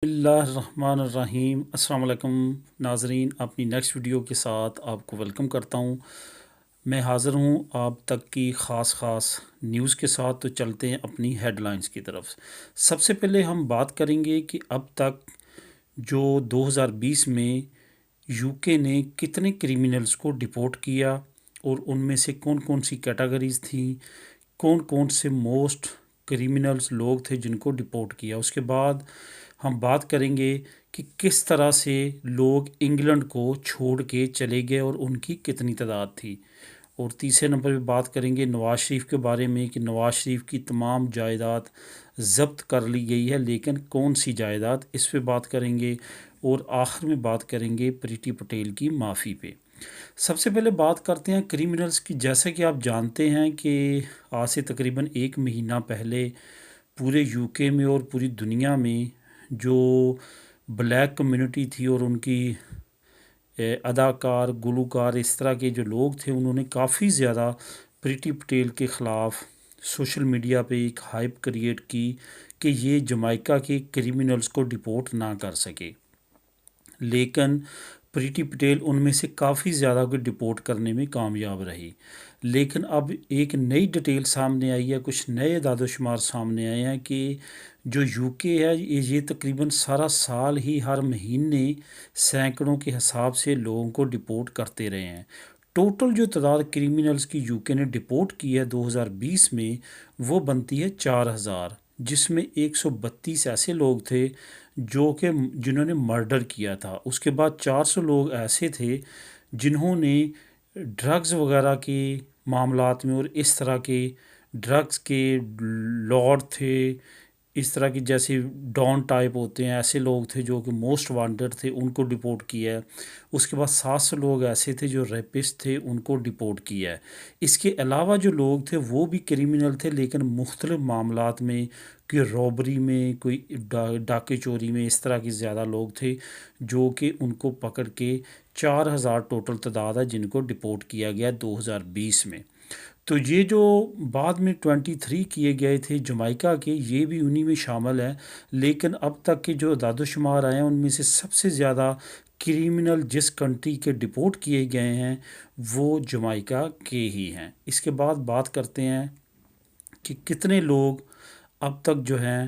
اللہ الرحمن الرحیم۔ السلام علیکم ناظرین، اپنی نیکسٹ ویڈیو کے ساتھ آپ کو ویلکم کرتا ہوں۔ میں حاضر ہوں آپ تک کی خاص نیوز کے ساتھ، تو چلتے ہیں اپنی ہیڈ لائنز کی طرف۔ سب سے پہلے ہم بات کریں گے کہ اب تک جو 2020 میں یو کے نے کتنے کریمنلز کو ڈپورٹ کیا اور ان میں سے کون کون سی کیٹیگریز تھیں، کون کون سے موسٹ کریمنلز لوگ تھے جن کو ڈپورٹ کیا۔ اس کے بعد ہم بات کریں گے کہ کس طرح سے لوگ انگلینڈ کو چھوڑ کے چلے گئے اور ان کی کتنی تعداد تھی۔ اور تیسرے نمبر پہ بات کریں گے نواز شریف کے بارے میں کہ نواز شریف کی تمام جائیداد ضبط کر لی گئی ہے، لیکن کون سی جائیداد، اس پہ بات کریں گے۔ اور آخر میں بات کریں گے پریٹی پٹیل کی معافی پہ۔ سب سے پہلے بات کرتے ہیں کریمنلز کی۔ جیسا کہ آپ جانتے ہیں کہ آج سے تقریباً 1 مہینہ پہلے پورے یو کے میں اور پوری دنیا میں جو بلیک کمیونٹی تھی اور ان کی اداکار، گلوکار، اس طرح کے جو لوگ تھے، انہوں نے کافی زیادہ پریٹی پٹیل کے خلاف سوشل میڈیا پہ ایک ہائپ کریٹ کی کہ یہ جمائکا کے کریمنلز کو ڈپورٹ نہ کر سکے، لیکن پریٹی پٹیل ان میں سے کافی زیادہ کو ڈپورٹ کرنے میں کامیاب رہی۔ لیکن اب ایک نئی ڈیٹیل سامنے آئی ہے، کچھ نئے اعداد و شمار سامنے آئے ہیں کہ جو یو کے ہے یہ تقریباً سارا سال ہی ہر مہینے سینکڑوں کے حساب سے لوگوں کو ڈپورٹ کرتے رہے ہیں۔ ٹوٹل جو تعداد کریمنلز کی یو کے نے ڈپورٹ کی ہے 2020 میں، وہ بنتی ہے 4000، جس میں 132 ایسے لوگ تھے جنہوں نے مرڈر کیا تھا۔ اس کے بعد 400 لوگ ایسے تھے جنہوں نے ڈرگز وغیرہ کے معاملات میں اور اس طرح کے ڈرگز کے لارڈ تھے، اس طرح کی جیسے ڈان ٹائپ ہوتے ہیں، ایسے لوگ تھے جو کہ موسٹ وانٹڈ تھے، ان کو ڈپورٹ کیا ہے۔ اس کے بعد 700 لوگ ایسے تھے جو ریپسٹ تھے، ان کو ڈپورٹ کیا ہے۔ اس کے علاوہ جو لوگ تھے وہ بھی کریمنل تھے، لیکن مختلف معاملات میں، کوئی رابری میں، کوئی ڈاکے چوری میں، اس طرح کے زیادہ لوگ تھے جو کہ ان کو پکڑ کے 4000 ٹوٹل تعداد ہے جن کو ڈپورٹ کیا گیا 2020 میں۔ تو یہ جو بعد میں 23 کیے گئے تھے جمائکا کے، یہ بھی انہی میں شامل ہے۔ لیکن اب تک کے جو اعداد و شمار آئے ہیں ان میں سے سب سے زیادہ کریمنل جس کنٹری کے ڈپورٹ کیے گئے ہیں وہ جمائکا کے ہی ہیں۔ اس کے بعد بات کرتے ہیں کہ کتنے لوگ اب تک جو ہیں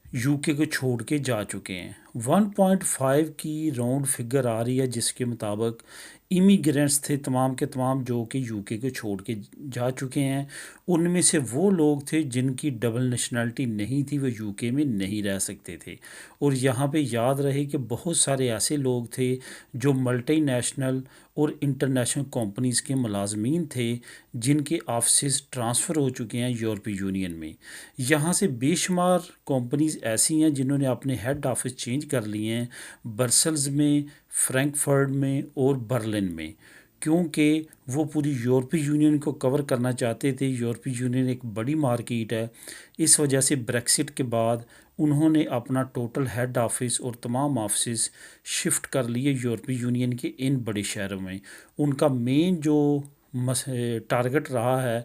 یو کے کو چھوڑ کے جا چکے ہیں۔ 1.5 کی راؤنڈ فگر آ رہی ہے، جس کے مطابق امیگرینٹس تھے تمام کے تمام جو کہ یو کے کو چھوڑ کے جا چکے ہیں۔ ان میں سے وہ لوگ تھے جن کی ڈبل نیشنلٹی نہیں تھی، وہ یو کے میں نہیں رہ سکتے تھے۔ اور یہاں پہ یاد رہے کہ بہت سارے ایسے لوگ تھے جو ملٹی نیشنل اور انٹرنیشنل کمپنیز کے ملازمین تھے جن کے آفسز ٹرانسفر ہو چکے ہیں یورپی یونین میں۔ یہاں سے بے شمار کمپنیز ایسی ہیں جنہوں نے اپنے ہیڈ آفس چینج کر لیے ہیں، برسلز میں، فرینکفرٹ میں اور برلن میں، کیونکہ وہ پوری یورپی یونین کو کور کرنا چاہتے تھے۔ یورپی یونین ایک بڑی مارکیٹ ہے، اس وجہ سے بریکسٹ کے بعد انہوں نے اپنا ٹوٹل ہیڈ آفس اور تمام آفسز شفٹ کر لیے یورپی یونین کے ان بڑے شہروں میں۔ ان کا مین جو ٹارگٹ رہا ہے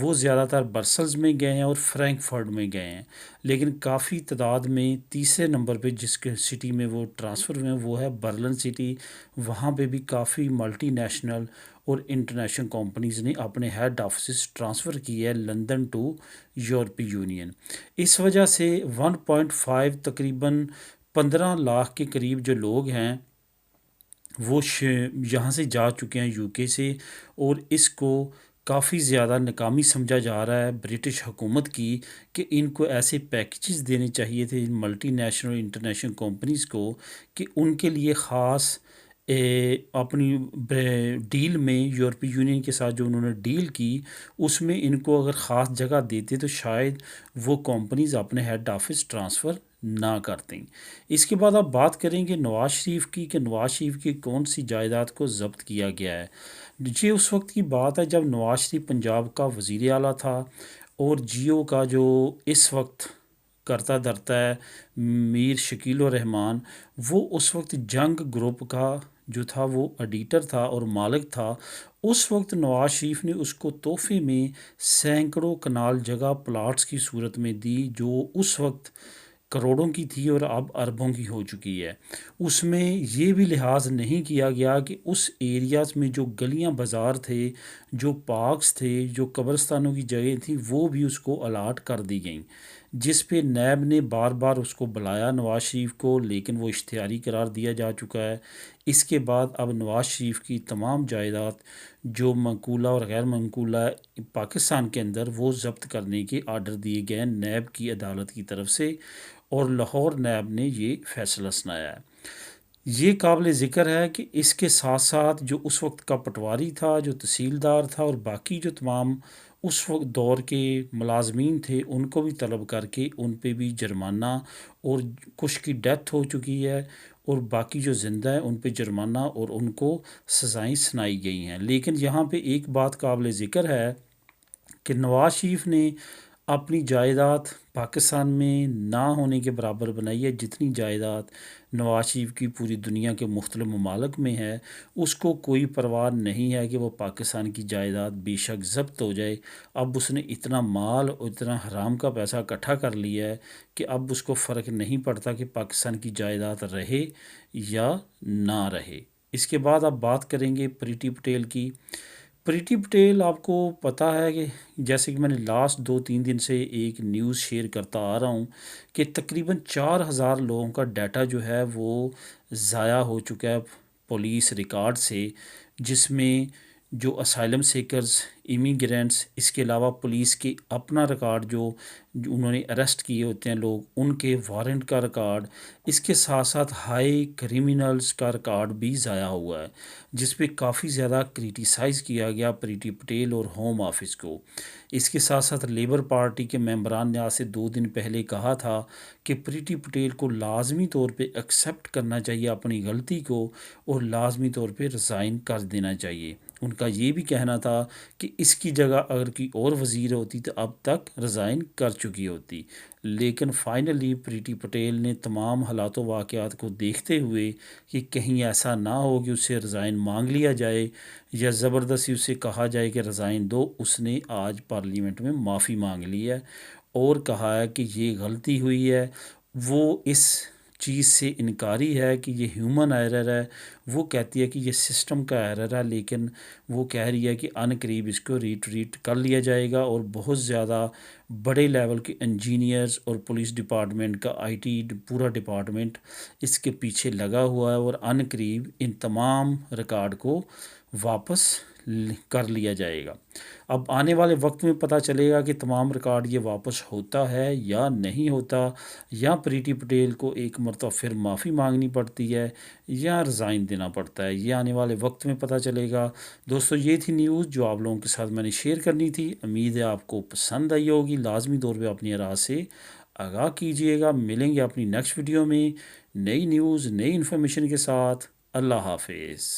وہ زیادہ تر برسلز میں گئے ہیں اور فرینکفرٹ میں گئے ہیں، لیکن کافی تعداد میں تیسرے نمبر پہ جس کے سٹی میں وہ ٹرانسفر ہوئے ہیں وہ ہے برلن سٹی۔ وہاں پہ بھی کافی ملٹی نیشنل اور انٹرنیشنل کمپنیز نے اپنے ہیڈ آفسز ٹرانسفر کیے ہیں لندن ٹو یورپی یونین۔ اس وجہ سے 1.5 تقریباً 15 لاکھ کے قریب جو لوگ ہیں وہ یہاں سے جا چکے ہیں یو کے سے، اور اس کو کافی زیادہ ناکامی سمجھا جا رہا ہے برٹش حکومت کی کہ ان کو ایسے پیکیجز دینے چاہیے تھے ان ملٹی نیشنل اور انٹرنیشنل کمپنیز کو کہ ان کے لیے خاص اپنی ڈیل میں یورپی یونین کے ساتھ جو انہوں نے ڈیل کی اس میں ان کو اگر خاص جگہ دیتے تو شاید وہ کمپنیز اپنے ہیڈ آفس ٹرانسفر نہ کرتے۔ اس کے بعد آپ بات کریں گے نواز شریف کی کہ نواز شریف کی کون سی جائیداد کو ضبط کیا گیا ہے۔ یہ اس وقت کی بات ہے جب نواز شریف پنجاب کا وزیر اعلیٰ تھا اور جیو کا جو اس وقت کرتا دھرتا ہے میر شکیل الرحمان، وہ اس وقت جنگ گروپ کا جو تھا وہ ایڈیٹر تھا اور مالک تھا۔ اس وقت نواز شریف نے اس کو تحفے میں سینکڑوں کنال جگہ پلاٹس کی صورت میں دی، جو اس وقت کروڑوں کی تھی اور اب اربوں کی ہو چکی ہے۔ اس میں یہ بھی لحاظ نہیں کیا گیا کہ اس ایریاز میں جو گلیاں بازار تھے، جو پارکس تھے، جو قبرستانوں کی جگہ تھی، وہ بھی اس کو الاٹ کر دی گئیں، جس پہ نیب نے بار بار اس کو بلایا نواز شریف کو، لیکن وہ اشتہاری قرار دیا جا چکا ہے۔ اس کے بعد اب نواز شریف کی تمام جائیداد جو منقولہ اور غیر منقولہ ہے پاکستان کے اندر، وہ ضبط کرنے کے آرڈر دیے گئے ہیں نیب کی عدالت کی طرف سے، اور لاہور نیب نے یہ فیصلہ سنایا ہے۔ یہ قابل ذکر ہے کہ اس کے ساتھ ساتھ جو اس وقت کا پٹواری تھا، جو تحصیلدار تھا، اور باقی جو تمام اس وقت دور کے ملازمین تھے، ان کو بھی طلب کر کے ان پہ بھی جرمانہ، اور کچھ کی ڈیتھ ہو چکی ہے اور باقی جو زندہ ہیں ان پہ جرمانہ اور ان کو سزائیں سنائی گئی ہیں۔ لیکن یہاں پہ ایک بات قابل ذکر ہے کہ نواز شریف نے اپنی جائیداد پاکستان میں نہ ہونے کے برابر بنائی ہے۔ جتنی جائیداد نواز شریف کی پوری دنیا کے مختلف ممالک میں ہے، اس کو کوئی پرواہ نہیں ہے کہ وہ پاکستان کی جائیداد بے شک ضبط ہو جائے۔ اب اس نے اتنا مال اور اتنا حرام کا پیسہ اکٹھا کر لیا ہے کہ اب اس کو فرق نہیں پڑتا کہ پاکستان کی جائیداد رہے یا نہ رہے۔ اس کے بعد اب بات کریں گے پریٹی پٹیل کی۔ پریٹی پٹیل، آپ کو پتہ ہے کہ جیسے کہ میں نے لاسٹ 2-3 دن سے ایک نیوز شیئر کرتا آ رہا ہوں کہ تقریباً 4,000 لوگوں کا ڈیٹا جو ہے وہ ضائع ہو چکا ہے پولیس ریکارڈ سے، جس میں جو اسائلم سیکرز، امیگرینٹس، اس کے علاوہ پولیس کے اپنا ریکارڈ جو انہوں نے اریسٹ کیے ہوتے ہیں لوگ، ان کے وارنٹ کا ریکارڈ، اس کے ساتھ ساتھ ہائی کریمنلز کا ریکارڈ بھی ضائع ہوا ہے، جس پہ کافی زیادہ کریٹیسائز کیا گیا پریٹی پٹیل اور ہوم آفس کو۔ اس کے ساتھ ساتھ لیبر پارٹی کے ممبران نے آج سے 2 دن پہلے کہا تھا کہ پریٹی پٹیل کو لازمی طور پہ ایکسیپٹ کرنا چاہیے اپنی غلطی کو، اور لازمی طور پہ ریزائن کر دینا چاہیے۔ ان کا یہ بھی کہنا تھا کہ اس کی جگہ اگر کوئی اور وزیر ہوتی تو اب تک ریزائن کر چکی ہوتی، لیکن فائنلی پریٹی پٹیل نے تمام حالات و واقعات کو دیکھتے ہوئے کہ کہیں ایسا نہ ہو کہ اس سے ریزائن مانگ لیا جائے یا زبردستی اس سے کہا جائے کہ ریزائن دو، اس نے آج پارلیمنٹ میں معافی مانگ لی ہے اور کہا ہے کہ یہ غلطی ہوئی ہے۔ وہ اس چیز سے انکاری ہے کہ یہ ہیومن ایرر ہے، وہ کہتی ہے کہ یہ سسٹم کا ایرر ہے، لیکن وہ کہہ رہی ہے کہ ان قریب اس کو ریٹریٹ کر لیا جائے گا، اور بہت زیادہ بڑے لیول کے انجینئرز اور پولیس ڈپارٹمنٹ کا آئی ٹی پورا ڈپارٹمنٹ اس کے پیچھے لگا ہوا ہے، اور ان قریب ان تمام ریکارڈ کو واپس کر لیا جائے گا۔ اب آنے والے وقت میں پتہ چلے گا کہ تمام ریکارڈ یہ واپس ہوتا ہے یا نہیں ہوتا، یا پریٹی پٹیل کو ایک مرتبہ پھر معافی مانگنی پڑتی ہے یا ریزائن دینا پڑتا ہے۔ یہ آنے والے وقت میں پتہ چلے گا۔ دوستو، یہ تھی نیوز جو آپ لوگوں کے ساتھ میں نے شیئر کرنی تھی۔ امید ہے آپ کو پسند آئی ہوگی۔ لازمی طور پہ اپنی آراء سے آگاہ کیجیے گا۔ ملیں گے اپنی نیکسٹ ویڈیو میں نئی نیوز، نئی انفارمیشن کے ساتھ۔ اللہ حافظ۔